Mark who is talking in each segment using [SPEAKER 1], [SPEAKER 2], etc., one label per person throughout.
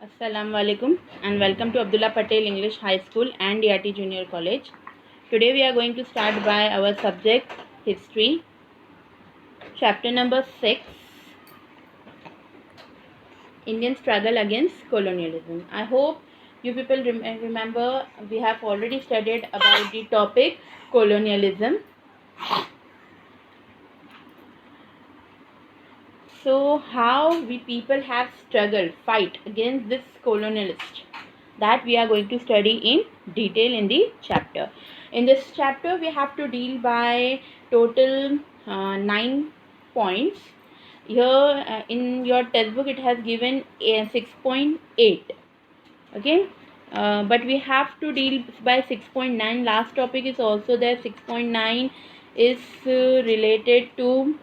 [SPEAKER 1] Assalamu alaikum and welcome to Abdullah Patel English High School and DRT Junior College. Today we are going to start by our subject history, chapter number 6, Indian struggle against colonialism. I hope you people remember we have already studied about the topic colonialism. So how we people have struggled, fight against this colonialist, that we are going to study in detail in the chapter. In this chapter we have to deal by total 9 points. Here in your textbook it has given 6.8. Okay, but we have to deal by 6.9. Last topic is also there. 6.9 is related to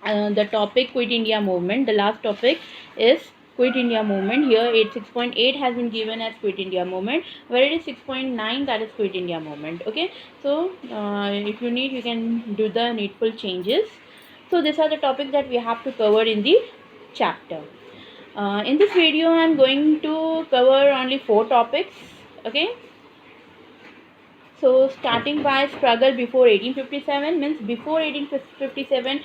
[SPEAKER 1] the topic Quit India movement. The last topic is Quit India movement. Here 6.8 has been given as Quit India movement, where it is 6.9 that is Quit India movement. Okay, so if you need, you can do the needful changes. So these are the topics that we have to cover in the chapter. In this video I am going to cover only 4 topics. Okay, so starting by struggle before 1857, means before 1857,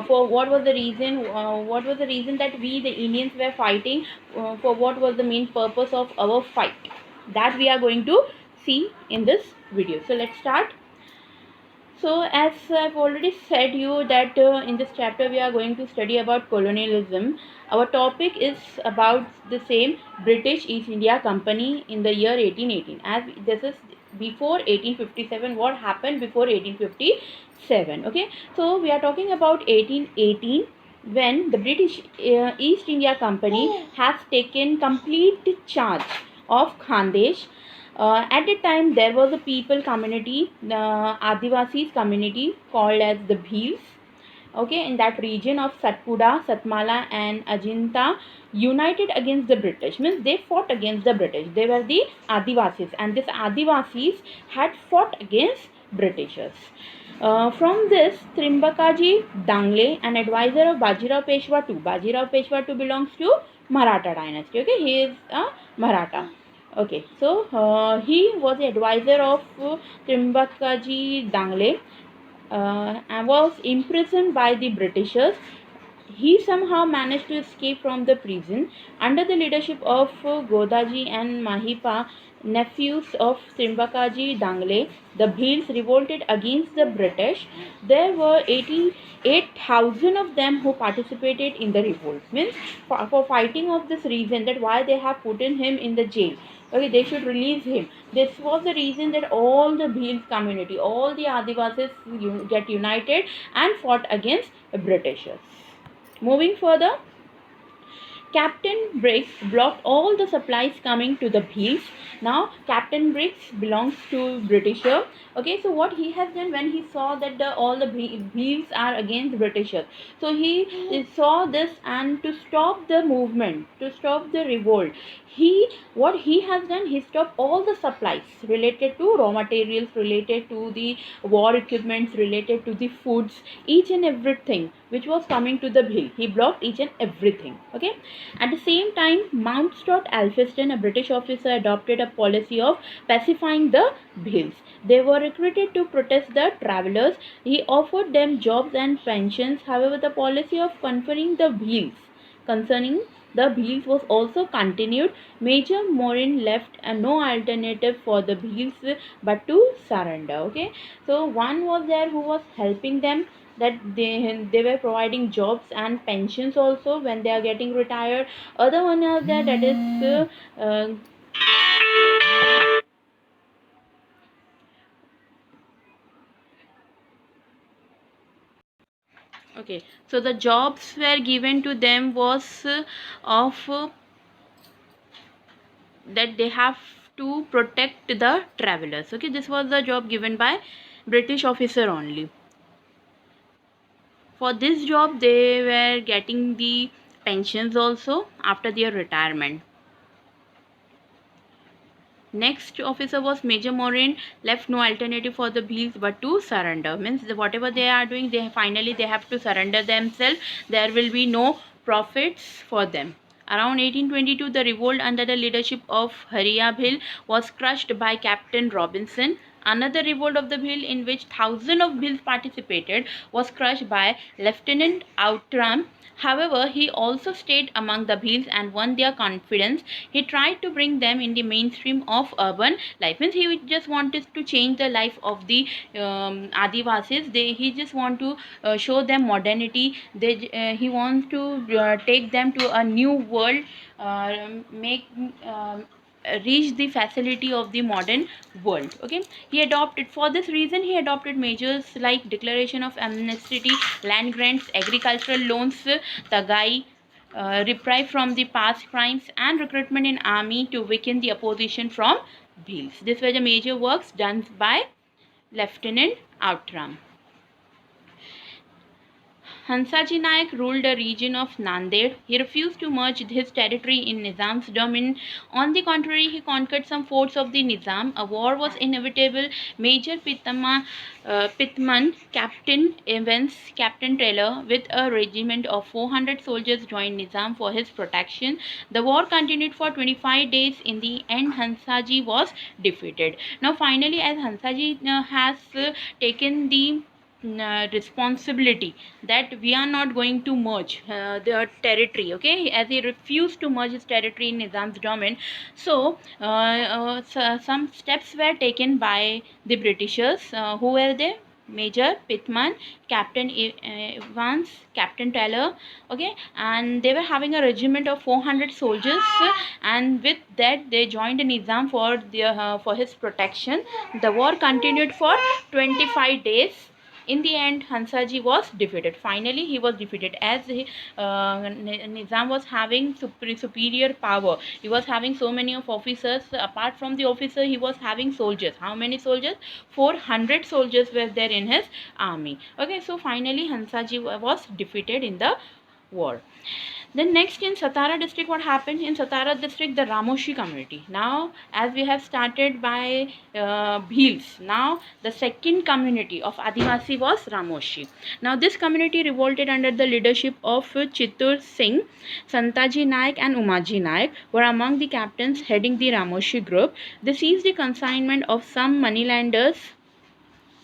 [SPEAKER 1] for what was the reason? What was the reason that we the Indians were fighting? For what was the main purpose of our fight? That we are going to see in this video. So let's start. So as I've already said you that in this chapter we are going to study about colonialism. Our topic is about the same British East India Company in the year 1818. As this is before 1857, what happened before 1857? Okay, so we are talking about 1818, when the British East India Company has taken complete charge of Khandesh. At the time, there was a people community, the Adivasis community called as the Bhils. Okay, in that region of Satpura, Satmala, and Ajinta, united against the British. Means they fought against the British. They were the Adivasis, and this Adivasis had fought against Britishers. From this, Trimbakaji Dangle, an advisor of Bajirao Peshwa II. Bajirao Peshwa II belongs to Maratha dynasty. Okay, he is a Maratha. Okay, so he was the advisor of Trimbakaji Dangle and was imprisoned by the Britishers. He somehow managed to escape from the prison under the leadership of Godaji and Mahipa, nephews of Trimbakaji Dangle. The Bhils revolted against the British. There were 88,000 of them who participated in the revolt. Means for fighting of this reason, that why they have put in him in the jail. Okay, they should release him. This was the reason that all the Bhils community, all the Adivasis get united and fought against the Britishers. Moving further, Captain Briggs blocked all the supplies coming to the Bhils. Now Captain Briggs belongs to Britisher. Okay, so what he has done when he saw that all the Bhils are against Britishers, so he saw this, and to stop the movement, to stop the revolt, what he has done, he stopped all the supplies related to raw materials, related to the war equipments, related to the foods, each and everything which was coming to the Bhil. He blocked each and everything. Okay, at the same time, Mount Stuart Alfriston, a British officer, adopted a policy of pacifying the Bhils. They were recruited to protest the travellers. He offered them jobs and pensions. However, the policy of concerning the Bhils was also continued. Major Morin left no alternative for the Bhils but to surrender. Okay, so one was there who was helping them, that they were providing jobs and pensions also when they are getting retired. Other one is there, that is okay, so the jobs were given to them was of that they have to protect the travelers. Okay, this was the job given by British officer only. For this job they were getting the pensions also after their retirement. Next officer was Major Morin, left no alternative for the Bhils but to surrender. Means whatever they are doing, they finally they have to surrender themselves. There will be no profits for them. Around 1822, the revolt under the leadership of Hariya Bhil was crushed by Captain Robinson. Another revolt of the Bhil, in which thousands of Bhils participated, was crushed by Lieutenant Outram. However, he also stayed among the Bhils and won their confidence. He tried to bring them in the mainstream of urban life. Means he just wanted to change the life of the Adivasis. He just want to show them modernity. He wants to take them to a new world, make reach the facility of the modern world. Okay, he adopted, for this reason he adopted measures like declaration of amnesty, land grants, agricultural loans, tagai, reprieve from the past crimes, and recruitment in army to weaken the opposition from Bhils. These were the major works done by Lieutenant Outram. Hansaji Naik ruled the region of Nanded. He refused to merge his territory in Nizam's domain. On the contrary, he conquered some forts of the Nizam. A war was inevitable. Major Pitman, Captain Evans, Captain Taylor, with a regiment of 400 soldiers joined Nizam for his protection. The war continued for 25 days. In the end, Hansaji was defeated. Now, finally, as Hansaji has taken the responsibility that we are not going to merge the territory, okay, as he refused to merge his territory in Nizam's domain. So, some steps were taken by the Britishers. Who were they? Major Pitman, Captain Evans, Captain Taylor, okay, and they were having a regiment of 400 soldiers, and with that they joined Nizam for his protection. The war continued for 25 days. In the end, Hansaji was defeated. Finally, he was defeated as Nizam was having superior power. He was having so many of officers. Apart from the officer, he was having soldiers. How many soldiers? 400 soldiers were there in his army. Okay, so finally, Hansaji was defeated in the war. Then next, in Satara district, what happened? In Satara district, the Ramoshi community. Now, as we have started by Bhils, now the second community of Adivasi was Ramoshi. Now, this community revolted under the leadership of Chittur Singh. Santaji Naik and Umaji Naik were among the captains heading the Ramoshi group. They seized the consignment of some moneylenders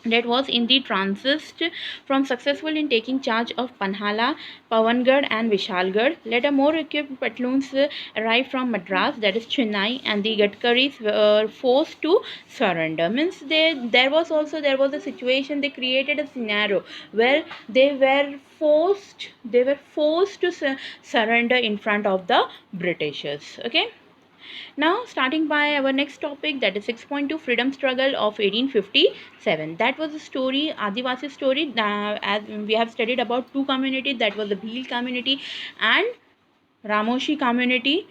[SPEAKER 1] that was in the transist from successful in taking charge of Panhala, Pavangarh and Vishalgarh. Later more equipped platoons arrived from Madras, that is Chennai, and the Gadkaris were forced to surrender. Means there was a situation, they created a scenario where they were forced to surrender in front of the Britishers. Okay. Now, starting by our next topic, that is 6.2, freedom struggle of 1857. That was a story, Adivasi story. As we have studied about two communities, that was the Bhil community and Ramoshi community,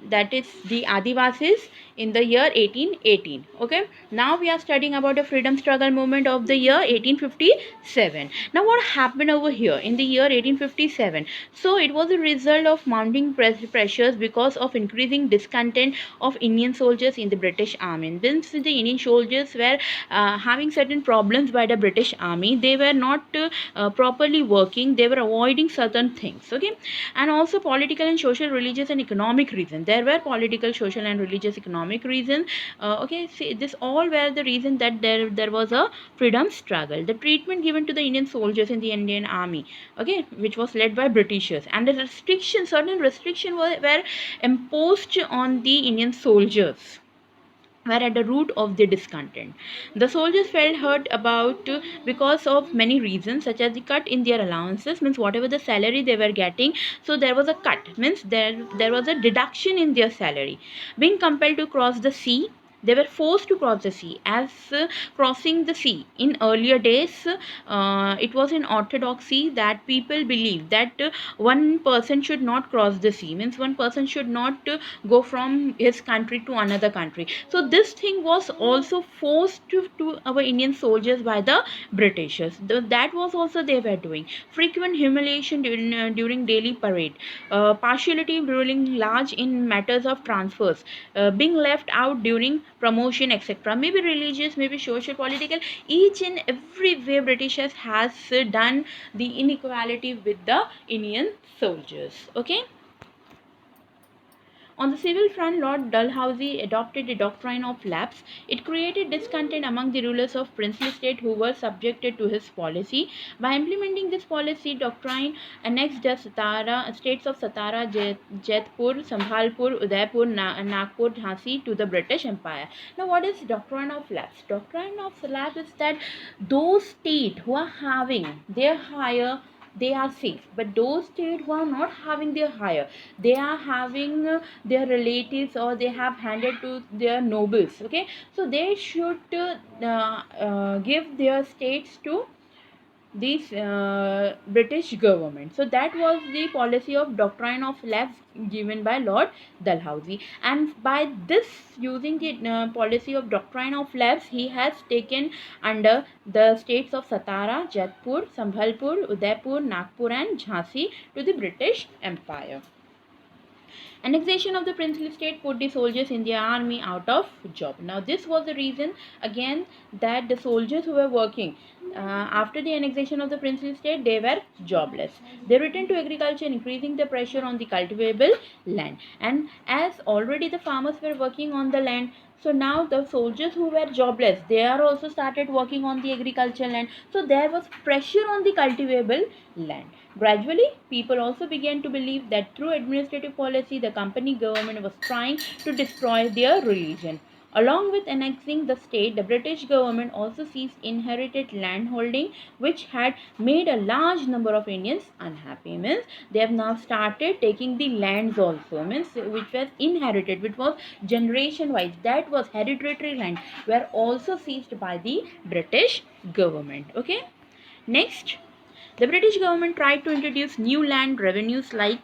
[SPEAKER 1] that is the Adivasis, in the year 1818. Okay, now we are studying about the freedom struggle movement of the year 1857. Now, what happened over here in the year 1857? So, it was a result of mounting pressures because of increasing discontent of Indian soldiers in the British army. Since the Indian soldiers were having certain problems by the British army, they were not properly working, they were avoiding certain things. Okay, and also political and social, religious and economic reasons. There were political, social and religious, economic reasons. Okay, see, this all were the reason that there was a freedom struggle. The treatment given to the Indian soldiers in the Indian army, okay, which was led by Britishers, and the certain restrictions were imposed on the Indian soldiers, were at the root of the discontent. The soldiers felt hurt about because of many reasons, such as the cut in their allowances, means whatever the salary they were getting, so there was a cut, means there was a deduction in their salary. Being compelled to cross the sea, they were forced to cross the sea. As crossing the sea in earlier days, it was in orthodoxy that people believed that one person should not cross the sea, means one person should not go from his country to another country. So this thing was also forced to our Indian soldiers by the Britishers. That was also they were doing. Frequent humiliation during daily parade, partiality ruling large in matters of transfers, being left out during promotion, etc. Maybe religious, maybe social, political, each and every way Britishers has done the inequality with the Indian soldiers. Okay. On the civil front, Lord Dalhousie adopted the doctrine of lapse. It created discontent among the rulers of princely state who were subjected to his policy. By implementing this policy, doctrine annexed the states of Satara, Jaipur, Sambhalpur, Udaipur, Nagpur, Jhansi to the British Empire. Now, what is doctrine of lapse? Doctrine of lapse is that those states who are having their higher, they are safe, but those states who are not having their higher, they are having their relatives, or they have handed to their nobles, okay, so they should give their states to this British government. So that was the policy of doctrine of lapse given by Lord Dalhousie, and by this, using the policy of doctrine of lapse, he has taken under the states of Satara, Jaipur, Sambhalpur, Udaipur, Nagpur and Jhansi to the British Empire. Annexation of the princely state put the soldiers in the army out of job. Now this was the reason again that the soldiers who were working after the annexation of the princely state, they were jobless. They returned to agriculture, increasing the pressure on the cultivable land. And as already the farmers were working on the land, so now the soldiers who were jobless, they are also started working on the agricultural land. So there was pressure on the cultivable land. Gradually, people also began to believe that through administrative policy, the company government was trying to destroy their religion. Along with annexing the state, the British government also seized inherited landholding, which had made a large number of Indians unhappy. Means they have now started taking the lands also, means which was inherited, which was generation wise, that was hereditary land, were also seized by the British government. Okay. Next, the British government tried to introduce new land revenues like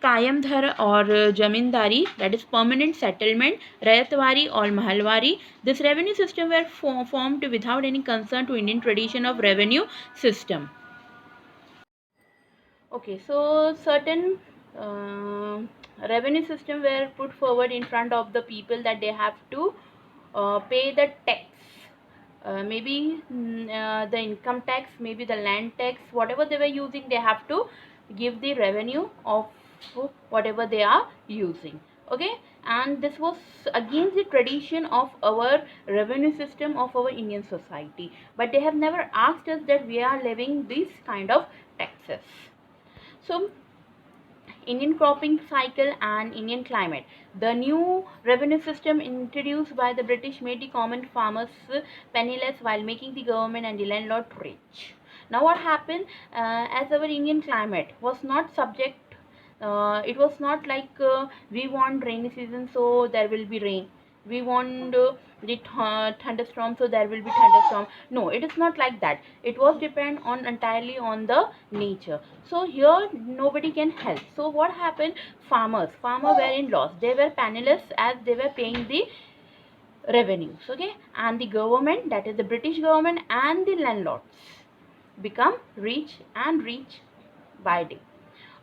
[SPEAKER 1] Kayamdhar or Jamindari, that is permanent settlement, Rayatwari or Mahalwari. This revenue system were formed without any concern to Indian tradition of revenue system. Okay, so certain uh, revenue system were put forward in front of the people that they have to pay the tax. Maybe the income tax, maybe the land tax, whatever they were using, they have to give the revenue of whatever they are using. Okay, and this was against the tradition of our revenue system of our Indian society, but they have never asked us that we are levying these kind of taxes. So Indian cropping cycle and Indian climate. The new revenue system introduced by the British made the common farmers penniless while making the government and the landlord rich. Now what happened, as our Indian climate was not subject, it was not like we want rainy season so there will be rain, we want the thunderstorm so there will be thunderstorm. No, it is not like that. It was depend on entirely on the nature. So here nobody can help. So what happened, farmer were in loss, they were penniless as they were paying the revenues. Okay, and the government, that is the British government and the landlords, become rich and rich by day.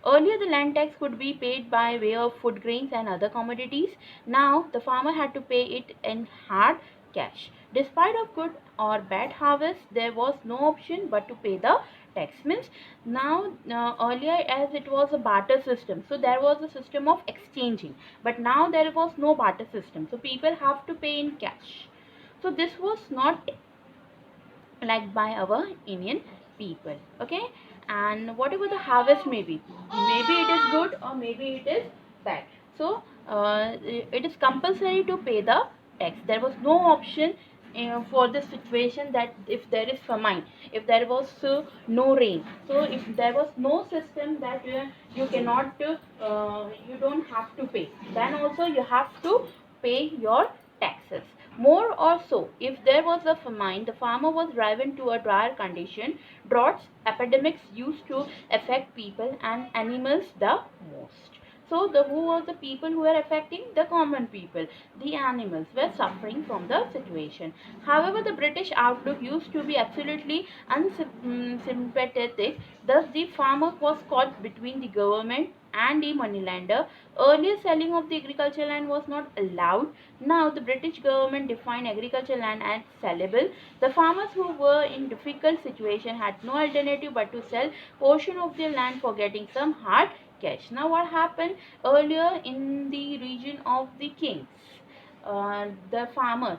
[SPEAKER 1] Earlier, the land tax could be paid by way of food grains and other commodities. Now, the farmer had to pay it in hard cash. Despite of good or bad harvest, there was no option but to pay the tax. Means now, earlier as it was a barter system, so there was a system of exchanging. But now there was no barter system, so people have to pay in cash. So this was not liked by our Indian people. Okay, and whatever the harvest may be, maybe it is good or maybe it is bad. So it is compulsory to pay the tax. There was no option for the situation that if there is famine, if there was no rain, so if there was no system that you cannot you don't have to pay, then also you have to pay your taxes. More or so, if there was a famine, the farmer was driven to a drier condition. Droughts, epidemics used to affect people and animals the most. So the who were the people who were affecting? The common people. The animals were suffering from the situation. However, the British outlook used to be absolutely unsympathetic. Thus, the farmer was caught between the government and the moneylender. Earlier selling of the agricultural land was not allowed. Now the British government defined agricultural land as sellable. The farmers who were in difficult situation had no alternative but to sell portion of their land for getting some hard cash. Now what happened earlier in the region of the kings, the farmers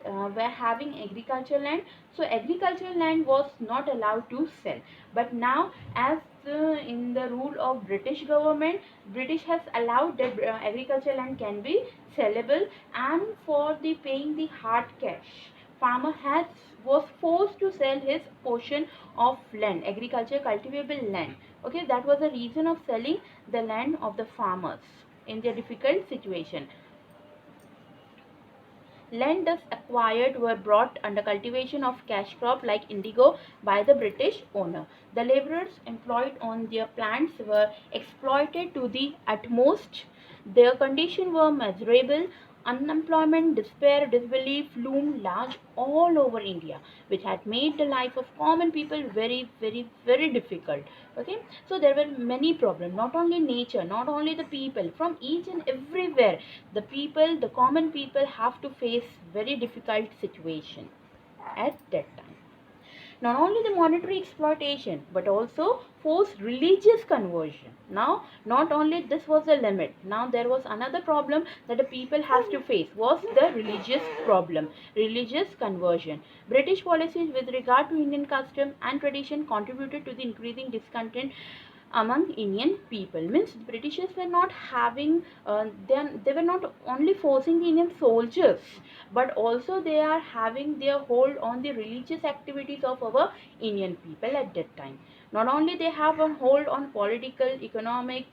[SPEAKER 1] were having agricultural land, so agricultural land was not allowed to sell. But now, as in the rule of British government, British has allowed that agricultural land can be sellable, and for the paying the hard cash, farmer has was forced to sell his portion of land, agriculture cultivable land. Okay, that was the reason of selling the land of the farmers in their difficult situation. Land thus acquired were brought under cultivation of cash crop like indigo by the British owner. The laborers employed on their plants were exploited to the utmost. Their conditions were miserable. Unemployment, despair, disbelief loomed large all over India, which had made the life of common people very, very, very difficult. Okay, so there were many problems, not only nature, not only the people, from each and everywhere the people, the common people have to face very difficult situation at that time. Not only the monetary exploitation but also forced religious conversion. Now not only this was the limit, now there was another problem that the people has to face, was the religious problem, religious conversion. British policies with regard to Indian custom and tradition contributed to the increasing discontent among Indian people. Means Britishers were not having, they were not only forcing the Indian soldiers, but also they are having their hold on the religious activities of our Indian people at that time. Not only they have a hold on political, economic,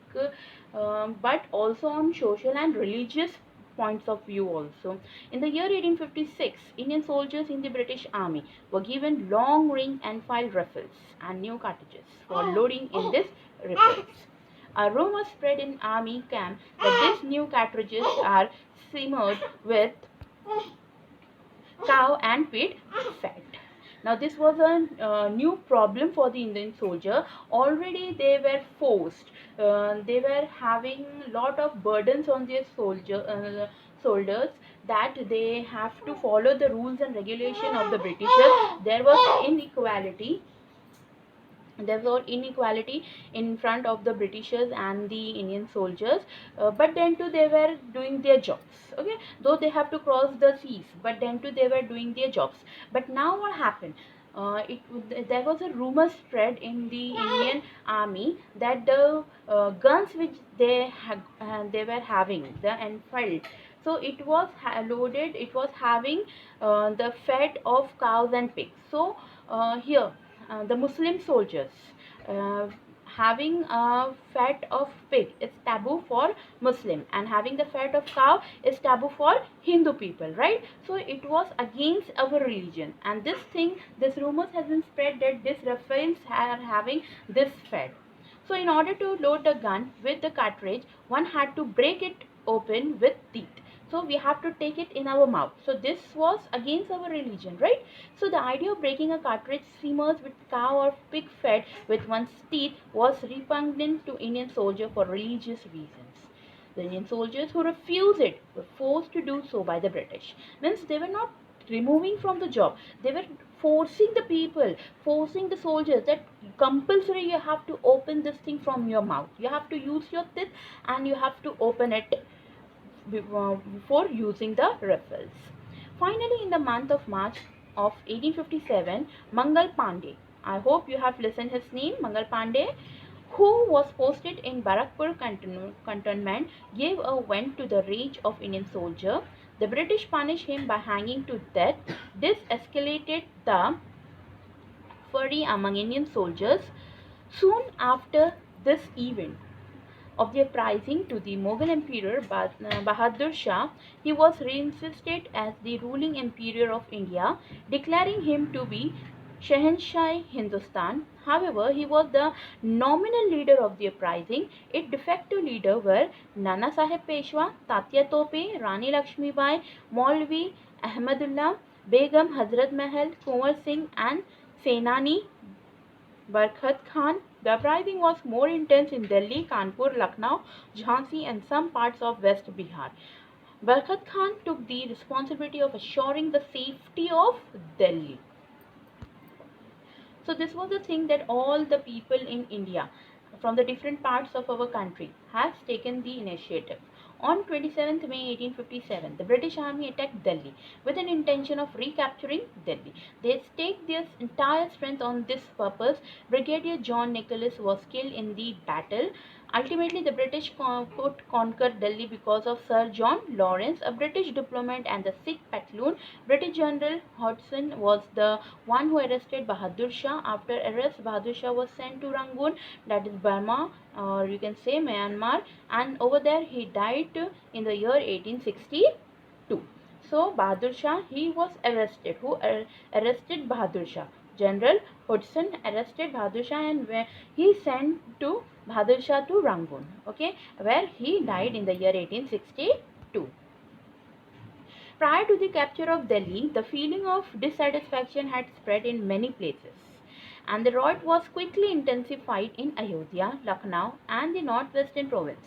[SPEAKER 1] but also on social and religious points of view also. In the year 1856, Indian soldiers in the British Army were given long ring and file rifles and new cartridges for loading in this rifles. A rumor spread in army camp that these new cartridges are simmered with cow and pig fat. Now this was a new problem for the Indian soldier. Already they were forced. They were having lot of burdens on their soldiers, that they have to follow the rules and regulation of the Britishers. There was inequality, there was inequality in front of the Britishers and the Indian soldiers, but then too they were doing their jobs. Okay, though they have to cross the seas, but then too they were doing their jobs. But now what happened? There was a rumor spread in the Indian army that the guns which they were having, the Enfield, so it was loaded, it was having the fat of cows and pigs. So here the Muslim soldiers uh, having a fat of pig is taboo for Muslim, and having the fat of cow is taboo for Hindu people, right? So it was against our religion, and this thing, this rumors has been spread that these rifles are having this fat. So in order to load the gun with the cartridge, one had to break it open with teeth. So we have to take it in our mouth. So this was against our religion, right? So the idea of breaking a cartridge seamers with cow or pig fat with one's teeth was repugnant to Indian soldier for religious reasons. The Indian soldiers who refused it were forced to do so by the British. Means they were not removing from the job, they were forcing the people, forcing the soldiers, that compulsory you have to open this thing from your mouth, you have to use your teeth and you have to open it before using the rifles. Finally, in the month of March of 1857, Mangal Pandey, I hope you have listened his name, Mangal Pandey, who was posted in Barakpur cantonment, gave a vent to the rage of Indian soldier. The British punished him by hanging to death. This escalated the fury among Indian soldiers. Soon after this event of the uprising to the Mughal Emperor Bahadur Shah, he was reinstated as the ruling emperor of India, declaring him to be Shahenshai Hindustan. However, he was the nominal leader of the uprising. Its de facto leader were Nana Sahib Peshwa, Tatya Tope, Rani Lakshmibai, Maulvi Ahmadullah, Begum Hazrat Mahal, Kunwar Singh, and Senani Barkhat Khan. The uprising was more intense in Delhi, Kanpur, Lucknow, Jhansi, and some parts of West Bihar. Barkhat Khan took the responsibility of assuring the safety of Delhi. So this was the thing that all the people in India, from the different parts of our country has taken the initiative. On 27th May 1857, the British Army attacked Delhi with an intention of recapturing Delhi. They staked their entire strength on this purpose. Brigadier John Nicholas was killed in the battle. Ultimately, the British could conquer Delhi because of Sir John Lawrence, a British diplomat and the Sikh patroon. British General Hodgson was the one who arrested Bahadur Shah. After arrest, Bahadur Shah was sent to Rangoon, that is Burma, or you can say Myanmar, and over there he died in the year 1862. So Bahadur Shah, he was arrested. Who arrested Bahadur Shah? General Hudson arrested Bahadur Shah, and where he sent to Bahadur Shah to Rangoon, okay, where he died in the year 1862. Prior to the capture of Delhi, the feeling of dissatisfaction had spread in many places, and the riot was quickly intensified in Ayodhya, Lucknow, and the northwestern province.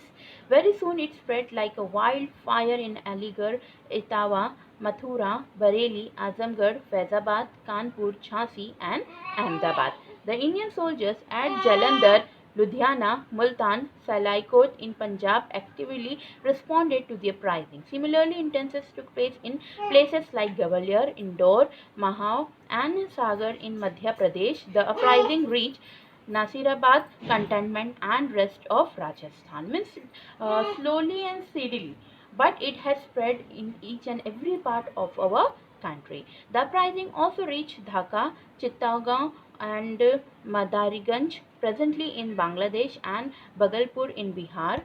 [SPEAKER 1] Very soon it spread like a wildfire in Aligarh, Etawah, Mathura, Bareilly, Azamgarh, Faizabad, Kanpur, Jhansi, and Ahmedabad. The Indian soldiers at Jalandhar, Ludhiana, Multan, Sialkot in Punjab actively responded to the uprising. Similarly, instances took place in places like Gwalior, Indore, Mahau, and Sagar in Madhya Pradesh. The uprising reached Nasirabad, Cantonment, and rest of Rajasthan. Means slowly and steadily, but it has spread in each and every part of our country. The uprising also reached Dhaka, Chittagong, and Madariganj, presently in Bangladesh, and Bhagalpur in Bihar.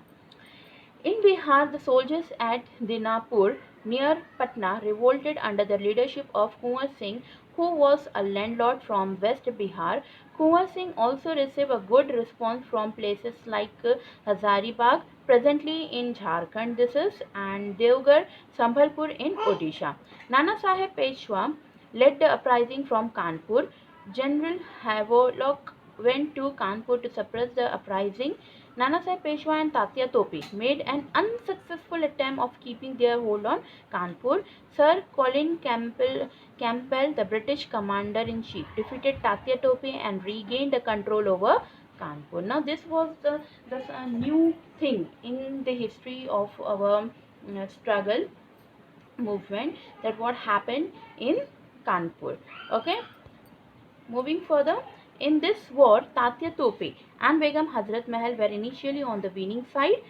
[SPEAKER 1] In Bihar, the soldiers at Dinapur near Patna revolted under the leadership of Kunwar Singh, who was a landlord from West Bihar. Kunwar Singh also received a good response from places like Hazaribagh, presently in Jharkhand, this is, and Devgarh, Sambhalpur in Odisha. Nana Sahib Peshwa led the uprising from Kanpur. General Havelock went to Kanpur to suppress the uprising. Nanasaheb Peshwa and Tatya Tope made an unsuccessful attempt of keeping their hold on Kanpur. Sir Colin Campbell, the British commander-in-chief, defeated Tatya Tope and regained the control over Kanpur. Now, this was the new thing in the history of our struggle movement, that what happened in Kanpur. Okay. Moving further, in this war, Tatya Tope and Begum Hazrat Mahal were initially on the winning side,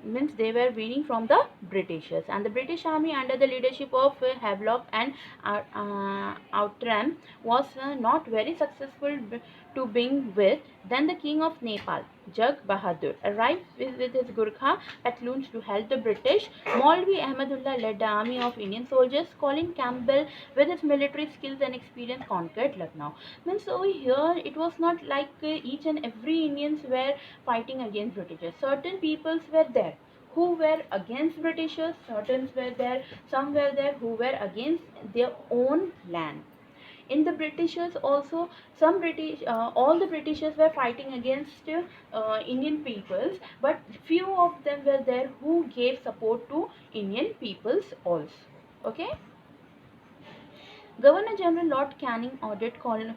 [SPEAKER 1] means they were winning from the Britishers, and the British army under the leadership of Havelock and Outram was not very successful to begin with. Then the king of Nepal, Jug Bahadur, arrived with his Gurkha platoons to help the British. Maulvi Ahmedullah led the army of Indian soldiers. Colin Campbell, with his military skills and experience, conquered Lucknow. Means over here, it was not like each and every Indians were fighting against Britishers. Certain peoples were there who were against Britishers, certain were there, some were there who were against their own land. In the Britishers also, some British, all the Britishers were fighting against Indian peoples, but few of them were there who gave support to Indian peoples also. Okay. Governor General Lord Canning ordered Colonel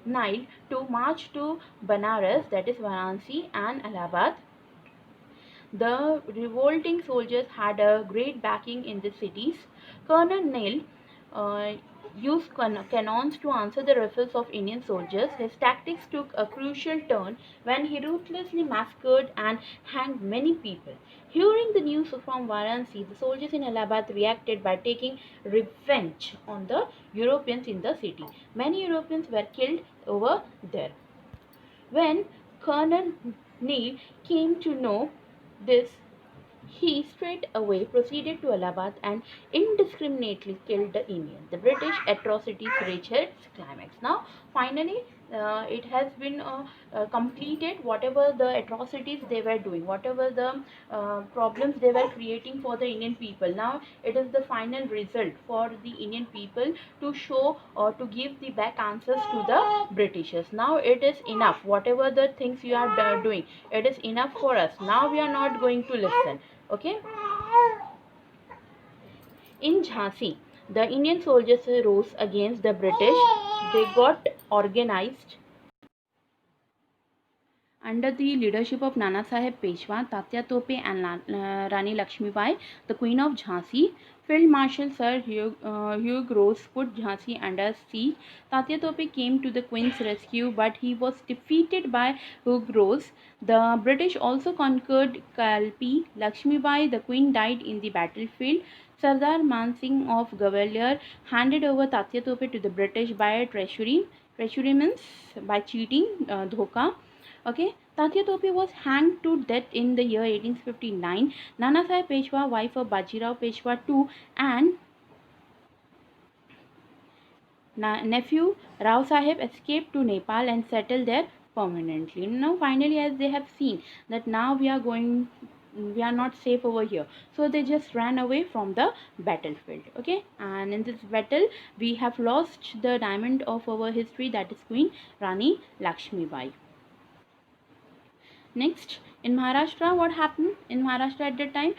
[SPEAKER 1] Nile to march to Banaras, that is Varanasi, and Allahabad. The revolting soldiers had a great backing in the cities. Colonel Neil uh, used cannons to answer the rifles of Indian soldiers. His tactics took a crucial turn when he ruthlessly massacred and hanged many people. Hearing the news from Varanasi, the soldiers in Allahabad reacted by taking revenge on the Europeans in the city. Many Europeans were killed over there. When Colonel Neil came to know this, he straight away proceeded to Allahabad and indiscriminately killed the Indians. The British atrocities reached its climax. Now, finally, it has been completed. Whatever the atrocities they were doing, whatever the problems they were creating for the Indian people, now it is the final result for the Indian people to show or to give the back answers to the Britishers. Now it is enough. Whatever the things you are doing, it is enough for us. Now we are not going to listen. Okay. In Jhansi, the Indian soldiers rose against the British. They got organized Under the leadership of Nana Sahib Peshwa, Tatya Tope and Rani Lakshmibai, the Queen of Jhansi, Field Marshal Sir Hugh Rose put Jhansi under siege. Tatya Tope came to the Queen's rescue, but he was defeated by Hugh Rose. The British also conquered Kalpi. Lakshmibai, the Queen, died in the battlefield. Sardar Mansingh of Gwalior handed over Tatya Tope to the British by treachery. Treachery means by cheating, dhoka. Okay, Tatya Tope was hanged to death in the year 1859. Nana Sahib Peshwa, wife of Bajirao Peshwa II, and nephew Rao Sahib escaped to Nepal and settled there permanently. Now, finally, as they have seen that now we are not safe over here, so they just ran away from the battlefield. Okay, and in this battle, we have lost the diamond of our history, that is Queen Rani Lakshmibai. Next, in Maharashtra, what happened in Maharashtra at that time?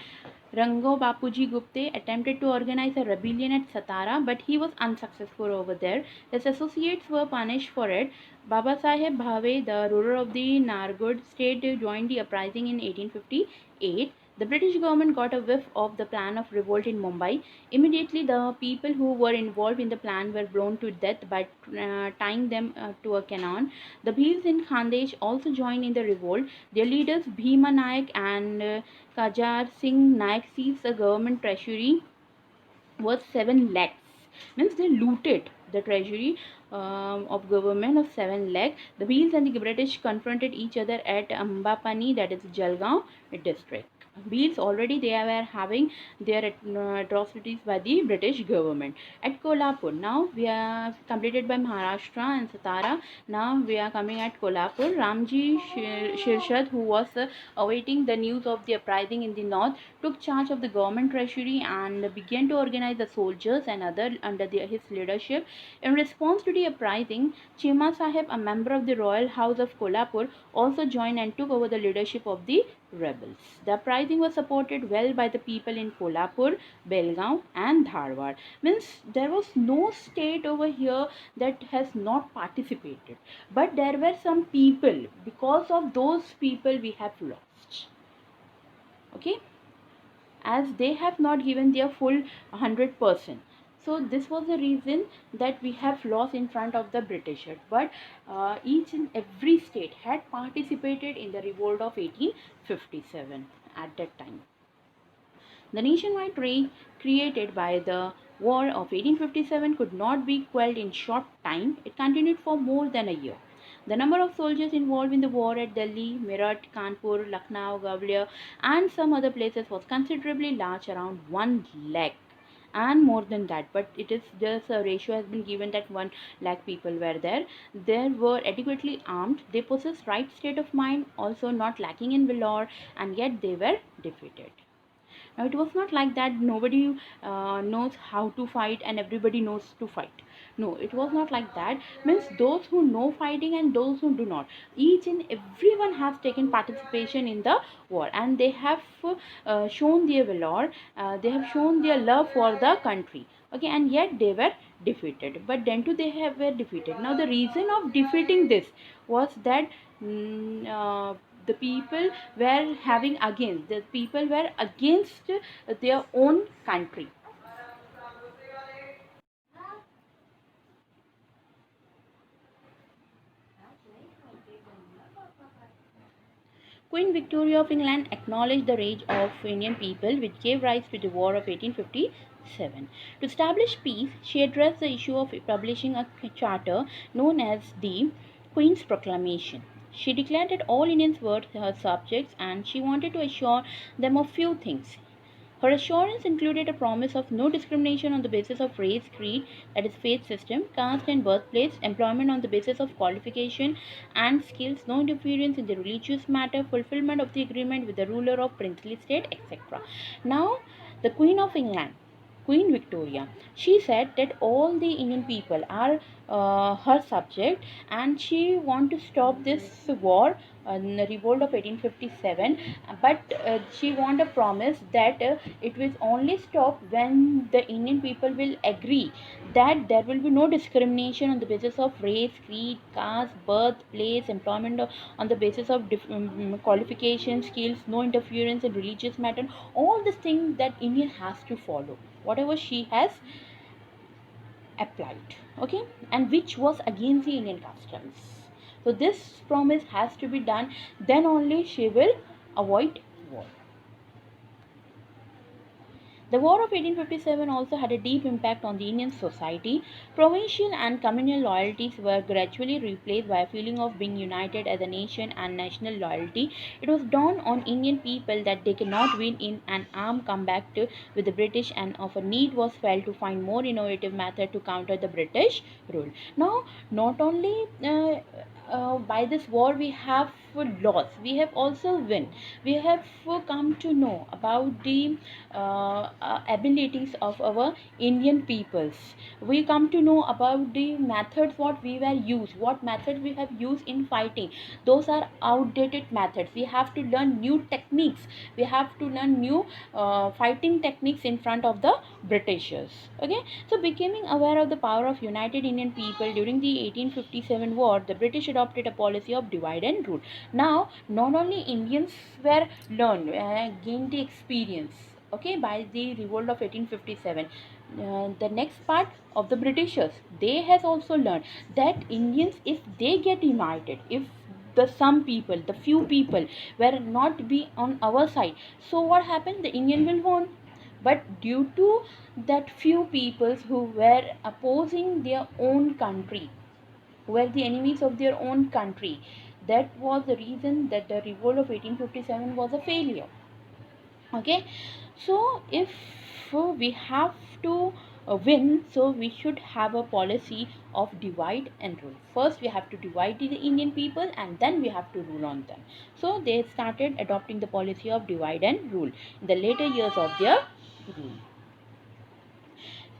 [SPEAKER 1] Rango Bapuji Gupte attempted to organize a rebellion at Satara, but he was unsuccessful over there. His associates were punished for it. Baba Saheb Bhave, the ruler of the Nargod state, joined the uprising in 1858. The British government got a whiff of the plan of revolt in Mumbai. Immediately, the people who were involved in the plan were blown to death by tying them to a cannon. The Bhils in Khandesh also joined in the revolt. Their leaders Bhima Nayak and Kajar Singh Naik seized the government treasury worth 7 lakhs. Means they looted the treasury of government of 7 lakh. The Bhils and the British confronted each other at Ambapani, that is Jalgaon district. Bhils already they were having their atrocities by the British government. At Kolhapur, now we are completed by Maharashtra and Satara. Now we are coming at Kolhapur. Ramji Shirshad, who was awaiting the news of the uprising in the north, took charge of the government treasury and began to organize the soldiers and other under his leadership. In response to the uprising, Chima Sahib, a member of the royal house of Kolhapur, also joined and took over the leadership of the rebels. The uprising was supported well by the people in Kolhapur, Belgaum and Dharwad. Means there was no state over here that has not participated. But there were some people. Because of those people we have lost. Okay, as they have not given their full 100%. So this was the reason that we have lost in front of the Britishers. But each and every state had participated in the revolt of 1857 at that time. The nationwide rage created by the war of 1857 could not be quelled in short time. It continued for more than a year. The number of soldiers involved in the war at Delhi, Meerut, Kanpur, Lucknow, Gwalior, and some other places was considerably large, around 1 lakh and more than that, but it is just a ratio has been given that 1 lakh people were there. They were adequately armed, they possessed right state of mind, also not lacking in valor, and yet they were defeated. Now, it was not like that nobody knows how to fight and everybody knows to fight. No, it was not like that. Means those who know fighting and those who do not. Each and everyone has taken participation in the war, and they have shown their valor. They have shown their love for the country. Okay, and yet they were defeated. But then too they were defeated. Now the reason of defeating this was that. The people were having against the people were against their own country. Queen Victoria of England acknowledged the rage of Indian people, which gave rise to the War of 1857. To establish peace, she addressed the issue of publishing a charter known as the Queen's Proclamation. She declared that all Indians were her subjects, and she wanted to assure them of few things. Her assurance included a promise of no discrimination on the basis of race, creed, that is, faith system, caste, and birthplace, employment on the basis of qualification and skills, no interference in the religious matter, fulfillment of the agreement with the ruler of princely state, etc. Now, the Queen of England, Queen Victoria, she said that all the Indian people are her subject, and she want to stop this war the revolt of 1857, but she want a promise that it will only stop when the Indian people will agree that there will be no discrimination on the basis of race, creed, caste, birth, place, employment, on the basis of qualifications, skills, no interference in religious matter, all the things that Indian has to follow, whatever she has applied, okay, and which was against the Indian customs. So this promise has to be done, then only she will avoid war. The War of 1857 also had a deep impact on the Indian society. Provincial and communal loyalties were gradually replaced by a feeling of being united as a nation and national loyalty. It was dawned on Indian people that they cannot win in an armed combat with the British, and of a need was felt to find more innovative method to counter the British rule. Now, not only by this war we have lost, we have also win. We have come to know about the abilities of our Indian peoples. We come to know about the methods what we were used, what methods we have used in fighting. Those are outdated methods. We have to learn new techniques. We have to learn new fighting techniques in front of the Britishers. Okay, so becoming aware of the power of united Indian people during the 1857 war, the British adopted a policy of divide and rule. Now, not only Indians were learned, gained the experience, okay, by the revolt of 1857. The next part of the Britishers, they has also learned that Indians, if they get united, if the some people, the few people were not be on our side, so what happened, the Indian will won. But due to that few peoples who were opposing their own country, who were the enemies of their own country, that was the reason that the revolt of 1857 was a failure. Okay, so if we have to win, so we should have a policy of divide and rule. First we have to divide the Indian people, and then we have to rule on them. So they started adopting the policy of divide and rule in the later years of their rule.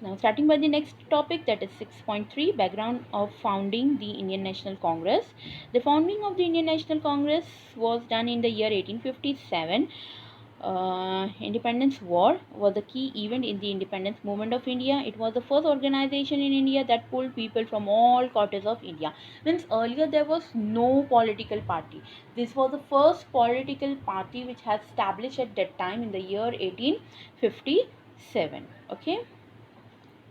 [SPEAKER 1] Now, starting by the next topic, that is 6.3, background of founding the Indian National Congress. The founding of the Indian National Congress was done in the year 1857. Independence War was a key event in the independence movement of India. It was the first organization in India that pulled people from all quarters of India. Means earlier there was no political party. This was the first political party which has established at that time in the year 1857. Okay.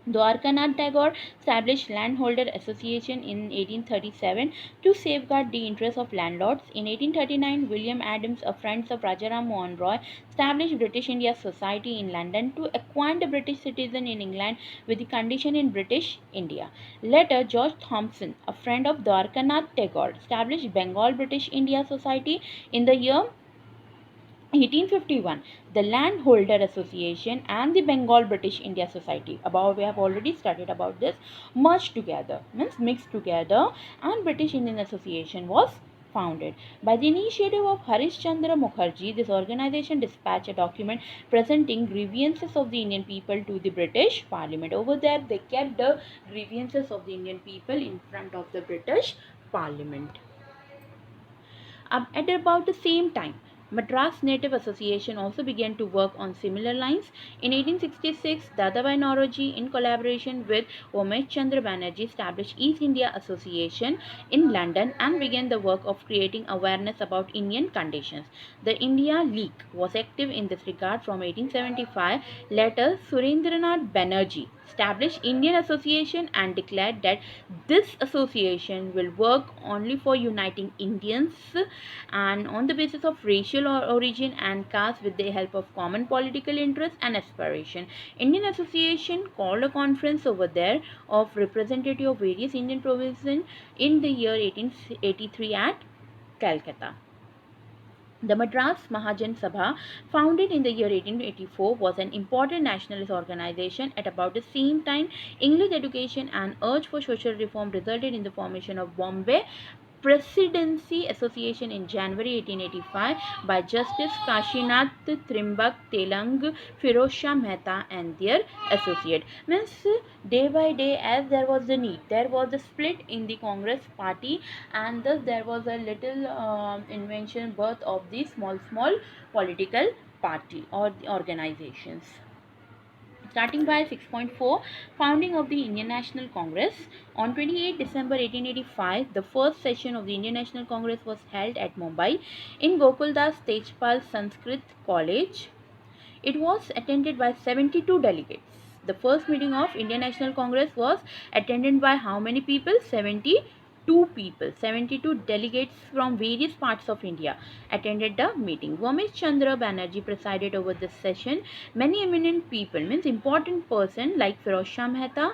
[SPEAKER 1] Dwarkanath Tagore established Landholder Association in 1837 to safeguard the interests of landlords. In 1839, William Adams, a friend of Rajaram Mohan Roy, established British India Society in London to acquaint the British citizen in England with the condition in British India. Later, George Thompson, a friend of Dwarkanath Tagore, established Bengal British India Society in the year 1851. The Landholder Association and the Bengal British India Society, above we have already studied about this, merged together, means mixed together, and British Indian Association was founded. By the initiative of Harish Chandra Mukherjee, this organization dispatched a document presenting grievances of the Indian people to the British Parliament. Over there, they kept the grievances of the Indian people in front of the British Parliament. At about the same time, Madras Native Association also began to work on similar lines. In 1866, Dadabhai Naoroji, in collaboration with Umesh Chandra Banerjee, established East India Association in London and began the work of creating awareness about Indian conditions. The India League was active in this regard from 1875. Later, Surendranath Banerjee established Indian Association and declared that this association will work only for uniting Indians and on the basis of racial origin and caste with the help of common political interest and aspiration. Indian Association called a conference over there of representative of various Indian provinces in the year 1883 at Calcutta. The Madras Mahajan Sabha, founded in the year 1884, was an important nationalist organization. At about the same time, English education and urge for social reform resulted in the formation of Bombay Presidency Association in January 1885 by Justice Kashinath Trimbak Telang, Firoz Shah Mehta and their associate. Means day by day, as there was the need, there was a split in the Congress party, and thus there was a little invention birth of the small political party or the organizations. Starting by 6.4, founding of the Indian National Congress. On 28 December 1885, the first session of the Indian National Congress was held at Mumbai in Gokuldas Tejpal Sanskrit College. It was attended by 72 delegates. The first meeting of Indian National Congress was attended by how many people? 72 people. 72 delegates from various parts of India attended the meeting. Ramesh Chandra Banerjee presided over this session. Many eminent people, means important person like Firoz Shah Mehta,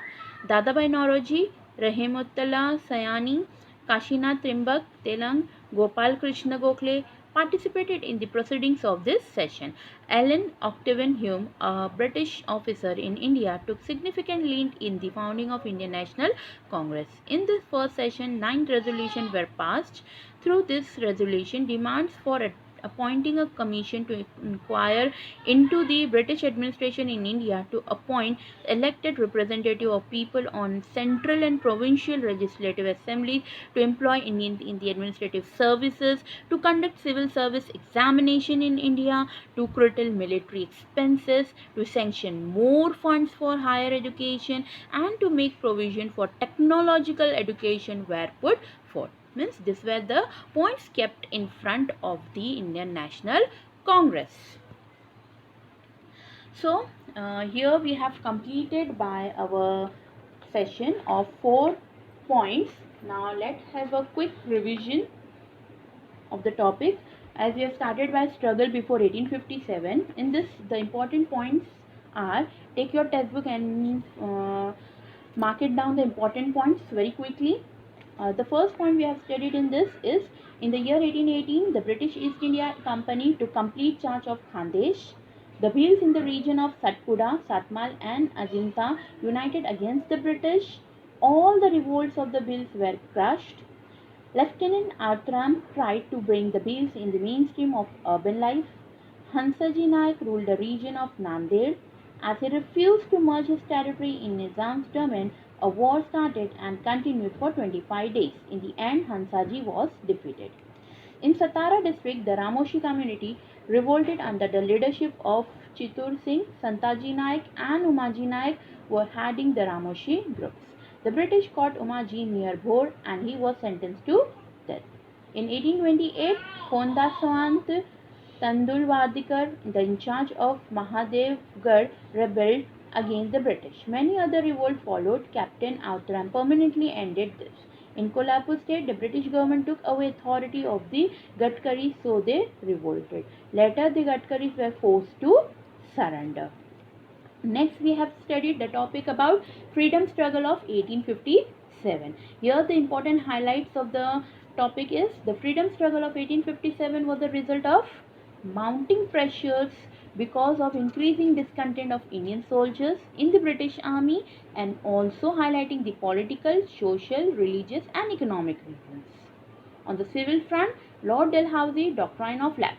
[SPEAKER 1] Dadabhai Naoroji, Rahimatullah Sayani, Kashinath Trimbak Telang, Gopal Krishna Gokhale participated in the proceedings of this session. Allen Octavian Hume, a British officer in India, took significant lead in the founding of Indian National Congress. In this first session, 9 resolutions were passed. Through this resolution, demands for appointing a commission to inquire into the British administration in India, to appoint elected representative of people on central and provincial legislative assemblies, to employ in the administrative services, to conduct civil service examination in India, to curtail military expenses, to sanction more funds for higher education, and to make provision for technological education were put forth. Means these were the points kept in front of the Indian National Congress. So here we have completed by our session of 4 points. Now let's have a quick revision of the topic. As we have started by struggle before 1857, in this the important points are, take your textbook and mark it down the important points very quickly. The first point we have studied in this is, in the year 1818, the British East India Company took complete charge of Khandesh. The Bhils in the region of Satpura, Satmal and Ajinta united against the British. All the revolts of the Bhils were crushed. Lieutenant Outram tried to bring the Bhils in the mainstream of urban life. Hansaji Naik ruled the region of Nanded. As he refused to merge his territory in Nizam's domain, a war started and continued for 25 days. In the end, Hansaji was defeated. In Satara district, the Ramoshi community revolted under the leadership of Chitur Singh. Santaji Naik and Umaji Naik were heading the Ramoshi groups. The British caught Umaji near Bhor and he was sentenced to death. In 1828, Honda Sant Tandulwadikar, in charge of Mahadevgarh, rebelled against the British. Many other revolts followed. Captain Outram permanently ended this. In Kolhapur state, the British government took away authority of the Gadkaris, so they revolted. Later, the Gadkaris were forced to surrender. Next, we have studied the topic about freedom struggle of 1857. Here, the important highlights of the topic is, the freedom struggle of 1857 was the result of mounting pressures because of increasing discontent of Indian soldiers in the British Army, and also highlighting the political, social, religious and economic reasons. On the civil front, Lord Dalhousie doctrine of lapse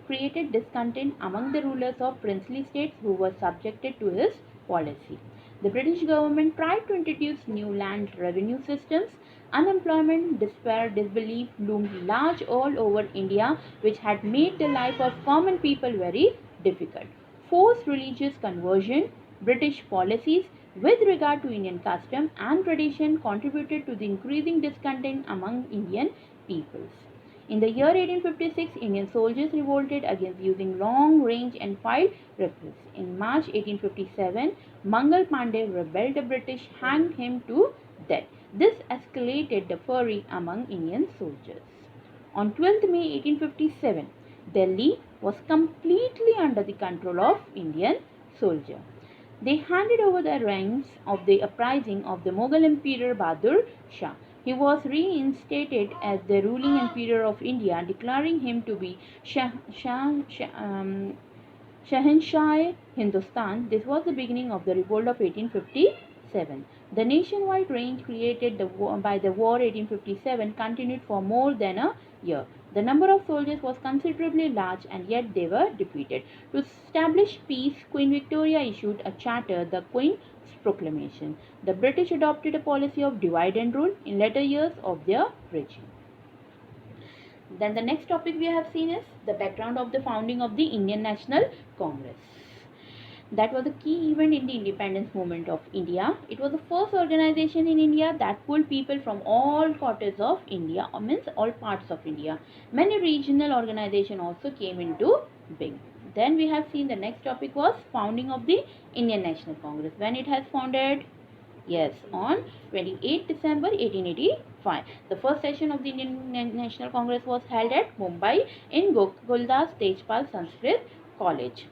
[SPEAKER 1] created discontent among the rulers of princely states who were subjected to his policy. The British government tried to introduce new land revenue systems. Unemployment, despair, disbelief loomed large all over India, which had made the life of common people very difficult. Forced religious conversion, British policies with regard to Indian custom and tradition contributed to the increasing discontent among Indian peoples. In the year 1856, Indian soldiers revolted against using long range and fired rifles. In March 1857, Mangal Pandey rebelled. The British hanged him to death. This escalated the fury among Indian soldiers. On 12th May 1857, Delhi was completely under the control of Indian soldiers. They handed over the reins of the uprising of the Mughal Emperor Bahadur Shah. He was reinstated as the ruling emperor of India, declaring him to be Shahenshah Hindustan. This was the beginning of the revolt of 1857. The nationwide range created by the war 1857 continued for more than a year. The number of soldiers was considerably large and yet they were defeated. To establish peace, Queen Victoria issued a charter, the Queen's Proclamation. The British adopted a policy of divide and rule in later years of their regime. Then the next topic we have seen is the background of the founding of the Indian National Congress. That was a key event in the independence movement of India. It was the first organization in India that pulled people from all quarters of India, or means all parts of India. Many regional organizations also came into being. Then we have seen the next topic was founding of the Indian National Congress. When it has founded? Yes, on 28 December 1885. The first session of the Indian National Congress was held at Mumbai in Gokuldas Tejpal Sanskrit College.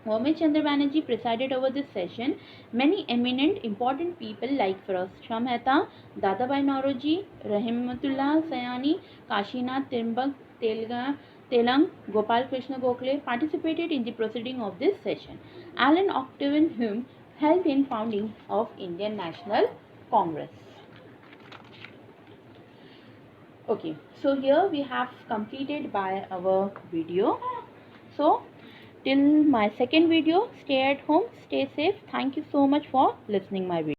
[SPEAKER 1] Homi Chandra Banerjee presided over this session. Many eminent, important people like Firoz Shah Mehta, Dadabhai Naoroji, Rahmatullah Sayani, Kashinath Telang, Gopal Krishna Gokhale participated in the proceeding of this session. Alan Octavian Hume helped in founding of Indian National Congress. Okay, so here we have completed by our video. So till my second video, stay at home, stay safe. Thank you so much for listening my video.